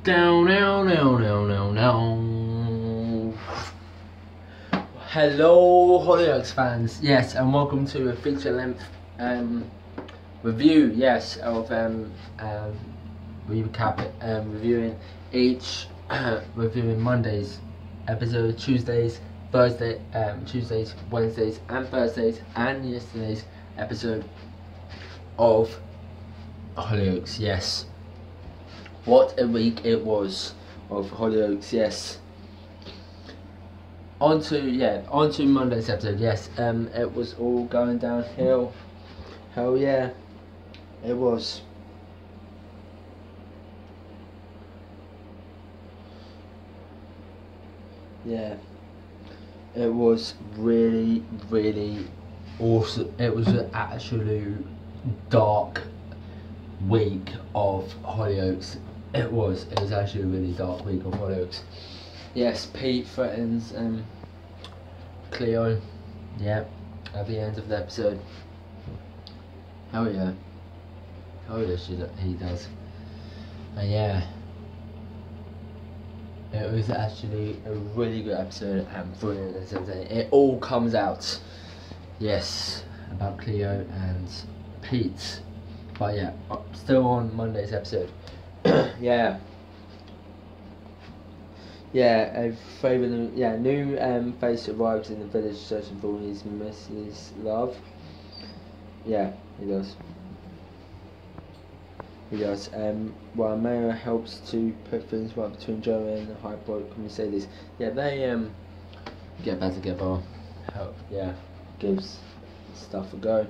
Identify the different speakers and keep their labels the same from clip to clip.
Speaker 1: Down, down, down, down, down, down. Hello, Hollyoaks fans. Yes, and welcome to a feature-length review. Yes, of reviewing each reviewing Mondays episode, Tuesdays, Tuesdays, Wednesdays, and Thursdays, and yesterday's episode of Hollyoaks. Yes. What a week it was of Hollyoaks, yes. On to Monday's episode, yes. It was all going downhill. Hell yeah, it was. Yeah, it was really, really awesome. It was an absolute dark week of Hollyoaks. It was actually a really dark week of Hollyoaks. Yes, Pete threatens Cleo, yeah, at the end of the episode. Hell yeah. Hell yeah, he does. And yeah, it was actually a really good episode and brilliant episode. It all comes out, yes, about Cleo and Pete. But yeah, still on Monday's episode. Yeah, a new face arrives in the village searching for his Mrs. Love. Yeah, he does. While Mayor helps to put things right between Joe and Hollyoaks Mercedes. Yeah, they get back together. Help, yeah, gives stuff a go.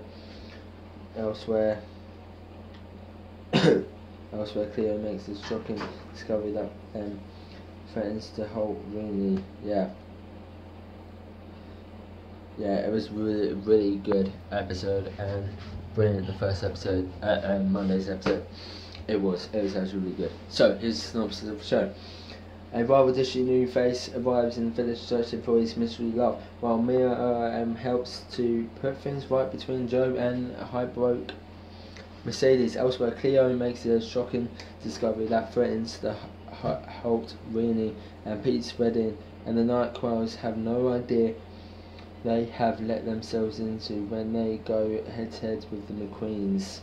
Speaker 1: Elsewhere, Cleo makes a shocking discovery that threatens to halt Rooney. Yeah, it was really good episode and brilliant. The first episode, Monday's episode, it was actually really good. So here's the synopsis of the show. A rather dishy new face arrives in the village searching for his mystery love, while Mia helps to put things right between Joe and Hollyoaks Mercedes. Elsewhere, Cleo makes a shocking discovery that threatens to halt Renee and Pete's wedding, and the night crawlers have no idea they have let themselves into when they go head-to-head with the McQueens.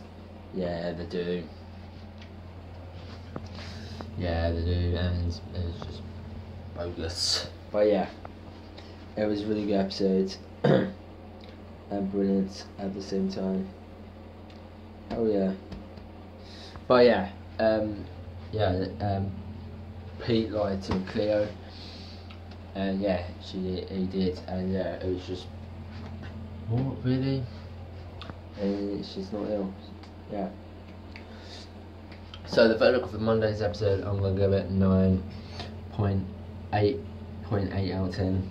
Speaker 1: Yeah, they do. And it's just bogus. But yeah, it was a really good episode and brilliant at the same time. Oh yeah. But yeah, Pete lied to Cleo, and yeah, he did, and yeah, it was just, what, really? And she's not ill. Yeah. So the verdict of the Monday's episode, I'm gonna give it 9.8 out of 10.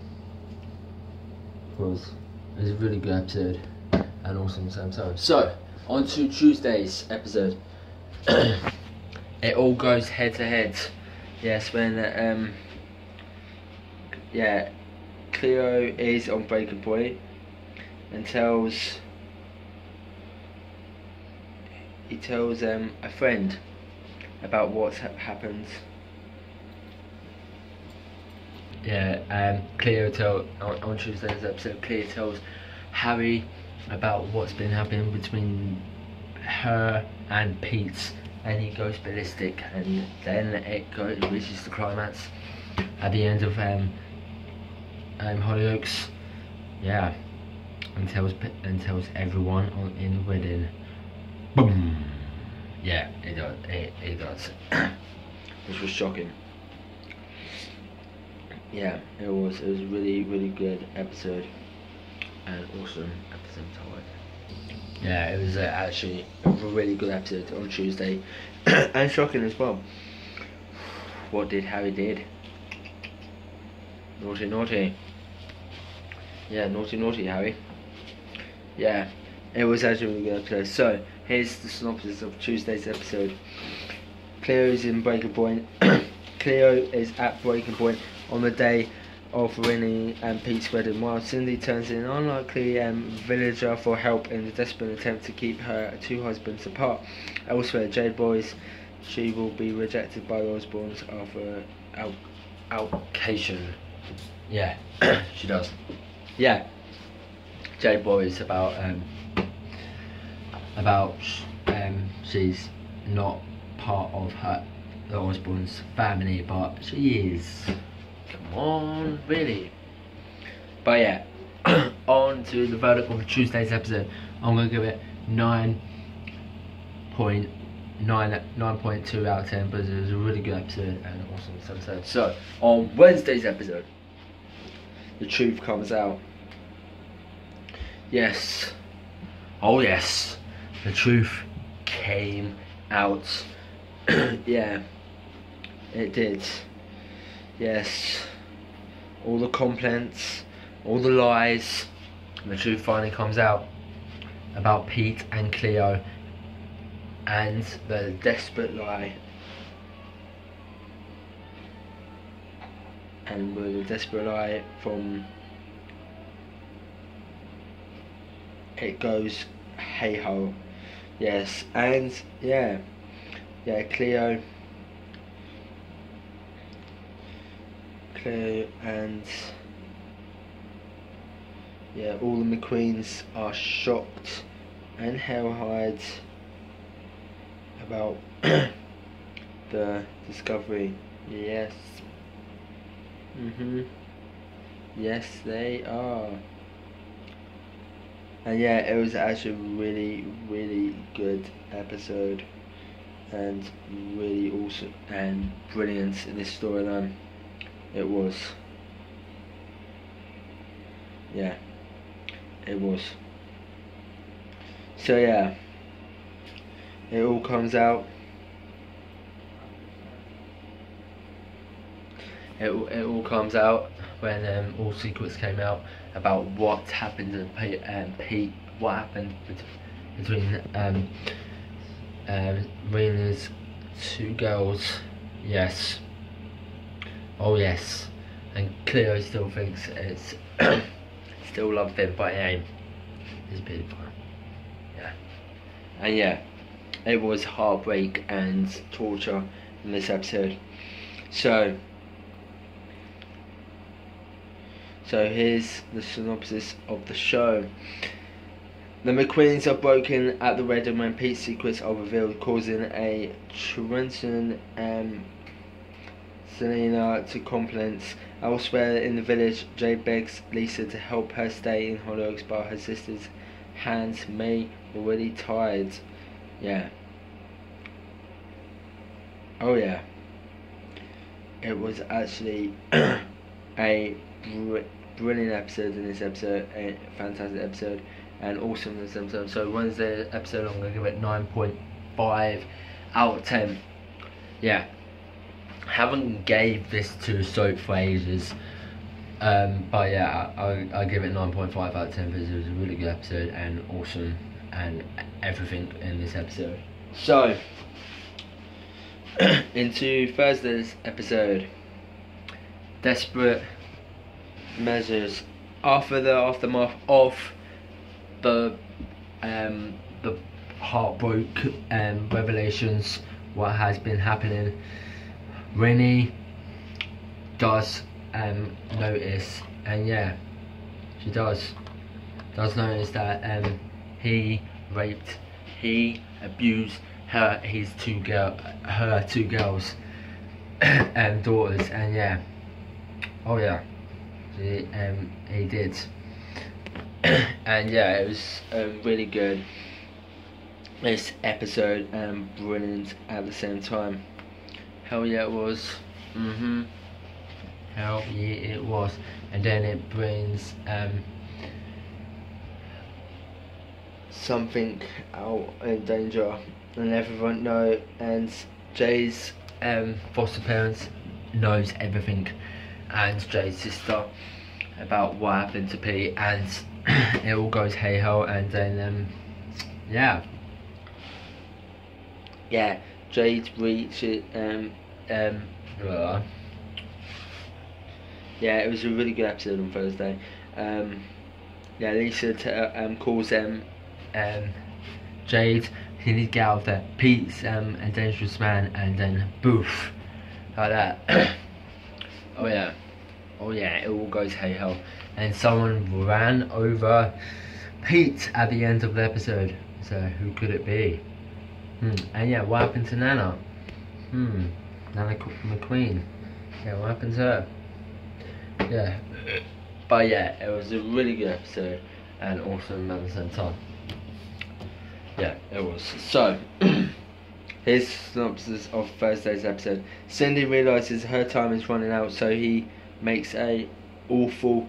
Speaker 1: Because it was a really good episode and awesome at the same time. So on to Tuesday's episode. It all goes head to head. Yes, when Cleo is on breaking point and tells a friend about what's happened. Yeah, Cleo on Tuesday's episode, Cleo tells Harry about what's been happening between her and Pete, and he goes ballistic, and then it reaches the climax at the end of Hollyoaks. Yeah, and tells everyone in the wedding. Boom. Yeah, it does. Which was shocking. Yeah, it was a really good episode and awesome at the same time. Yeah, it was actually a really good episode on Tuesday and shocking as well. What did Harry did? Naughty. Yeah, naughty Harry. Yeah, it was actually a really good episode. So here's the synopsis of Tuesday's episode. Cleo is in breaking point. Cleo is at breaking point on the day of Renee and Pete's wedding, while Cindy turns in an unlikely villager for help in the desperate attempt to keep her two husbands apart. Elsewhere, Jade Boys she will be rejected by the Osbournes after outcation. Yeah, she does. Yeah, Jade worries about she's not part of the Osbournes family, but she is. Come on, really. But yeah, on to the verdict of Tuesday's episode. I'm gonna give it 9.2 out of 10, but it was a really good episode and awesome episode. So on Wednesday's episode, the truth comes out. Yes, oh yes, the truth came out. Yeah, it did. Yes, all the complaints, all the lies, and the truth finally comes out about Pete and Cleo, and the desperate lie. And with the desperate lie from it goes hey ho. Yes, and yeah, Cleo and yeah, all the McQueens are shocked and hell-eyed about the discovery. Yes. Yes, they are. And yeah, it was actually a really, really good episode, and really awesome and brilliant in this storyline. It was. Yeah, it was. So yeah, it all comes out. It all comes out when all secrets came out about what happened to Pete, what happened between Rena's two girls. Yes. Oh yes. And Cleo still thinks it's still loved him, but it ain't. It's beautiful. Yeah. And yeah, it was heartbreak and torture in this episode. So here's the synopsis of the show. The McQueens are broken at the wedding when Pete's secrets are revealed, causing a Trenton and Selena to complaints. Elsewhere in the village, Jay begs Lisa to help her stay in Hollyoaks, but her sister's hands may already tied. Yeah. Oh yeah. It was actually a brilliant episode in this episode, a fantastic episode, and awesome in this episode. So Wednesday episode, I'm going to give it 9.5 out of 10. Yeah, haven't gave this to a soap for ages, but yeah, I give it 9.5 out of 10 because it was a really good episode and awesome and everything in this episode. So into Thursday's episode, desperate measures. After the aftermath of the heartbreak revelations, what has been happening, Rennie does notice, and yeah, she does notice that he raped, he abused her two girls and daughters, and yeah, oh yeah, he did. And yeah, it was really good, this episode, and brilliant at the same time. Hell yeah it was. Hell yeah it was. And then it brings something out in danger, and everyone know, and Jay's foster parents knows everything, and Jay's sister, about what happened to Pete, and it all goes hey ho, and then yeah, Jade reaches yeah, it was a really good episode on Thursday. Yeah, Lisa calls them Jade. he needs to get out of there. Pete's a dangerous man, and then boof, like that. Oh yeah, it all goes hey ho. And someone ran over Pete at the end of the episode. So who could it be? And yeah, what happened to Nana? Nana McQueen. Yeah, what happened to her? Yeah. But yeah, it was a really good episode and awesome at the same time. Yeah, it was. So, here's synopsis of Thursday's episode. Cindy realises her time is running out, so he makes an awful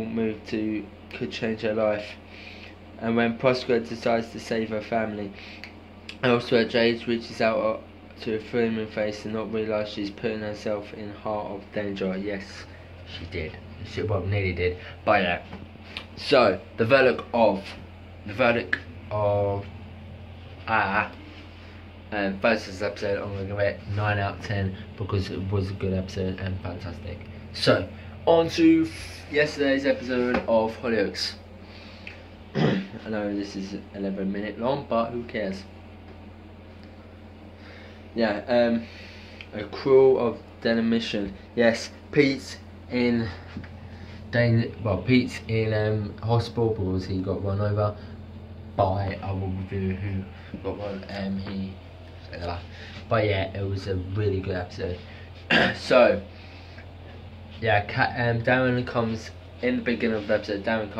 Speaker 1: move to could change her life. And when Proskauer decides to save her family, elsewhere Jade reaches out to a flaming face and not realise she's putting herself in heart of danger. Yes, she did. She nearly did. But yeah. So the verdict of first episode, I'm gonna give it 9 out of 10 because it was a good episode and fantastic. So on to yesterday's episode of Hollyoaks. I know this is 11 minutes long, but who cares? Yeah, a crew of demolition. Yes, Pete's in hospital because he got run over by, I will review who got run. But yeah, it was a really good episode. So yeah, Darren comes in the beginning of the episode. Darren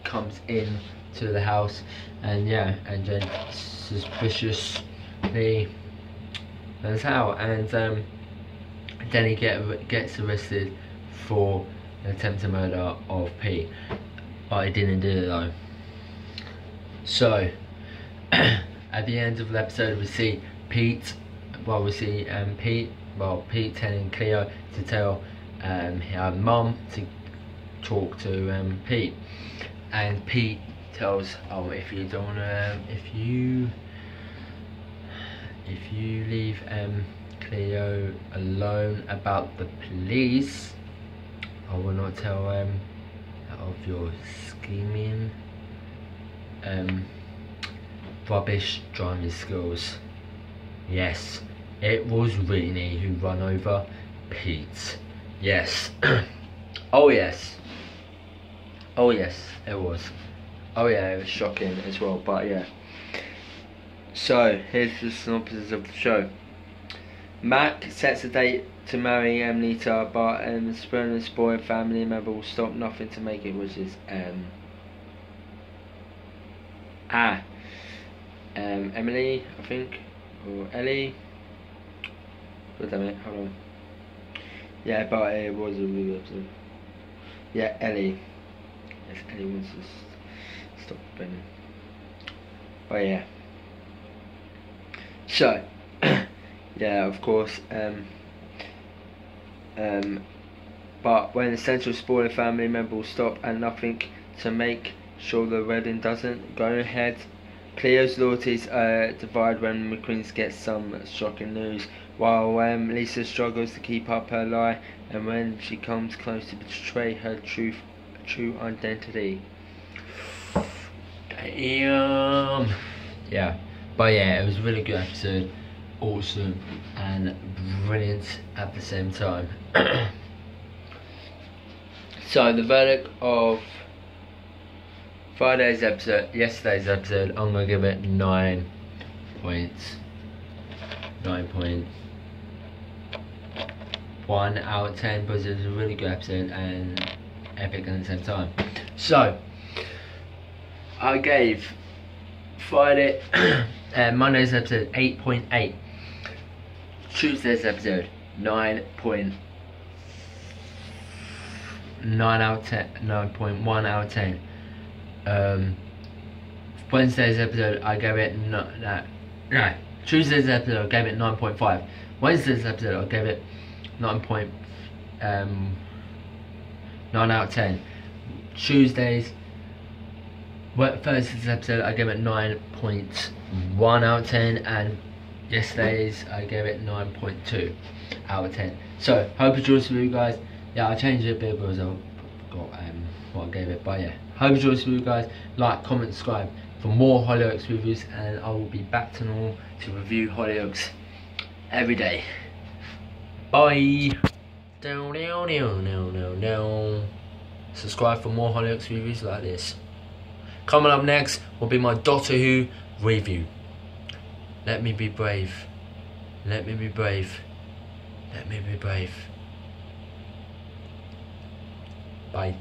Speaker 1: comes in to the house, and yeah, and then suspiciously goes out, and then he gets arrested for the attempted murder of Pete, but he didn't do it though. So at the end of the episode, we see Pete telling Cleo to tell her mum to talk to Pete, and Pete tells, if you leave Cleo alone about the police, I will not tell of your scheming rubbish driving skills. Yes, it was Renee who ran over Pete. Yes. Oh yes, it was. Oh yeah, it was shocking as well, but yeah. So, here's the synopsis of the show. Mac sets a date to marry Nita, but Spurner's boy family member will stop nothing to make it, which is Emily, I think, or Ellie. God damn it, hold on. Yeah, but it was a really good episode. Yeah, Ellie. Yes, Ellie wants to stop bending. But yeah. So, yeah, of course. But when the central spoiler family member will stop and nothing to make sure the wedding doesn't go ahead. Cleo's loyalties divide when McQueen gets some shocking news, while Lisa struggles to keep up her lie, and when she comes close to betray her true identity. Damn. Yeah, but yeah, it was a really good episode, awesome and brilliant at the same time. So the verdict of yesterday's episode, I'm gonna give it 9.1 out of 10 because it was a really good episode and epic at the same time. So I gave Monday's episode 8.8, Tuesday's episode 9.1 out of 10. Wednesday's episode I gave it Tuesday's episode I gave it 9.5. Wednesday's episode I gave it 9 out of 10. Thursday's episode I gave it 9.1 out of 10, and yesterday's I gave it 9.2 out of 10. So hope it enjoys for you guys. Yeah, I changed it a bit because I got what I gave it, but yeah, hope it enjoys for you guys. Like, comment, subscribe, for more Hollyoaks reviews, and I will be back to normal to review Hollyoaks every day. Bye. Subscribe for more Hollyoaks reviews like this. Coming up next will be my Doctor Who review. Let me be brave. Let me be brave. Let me be brave. Bye.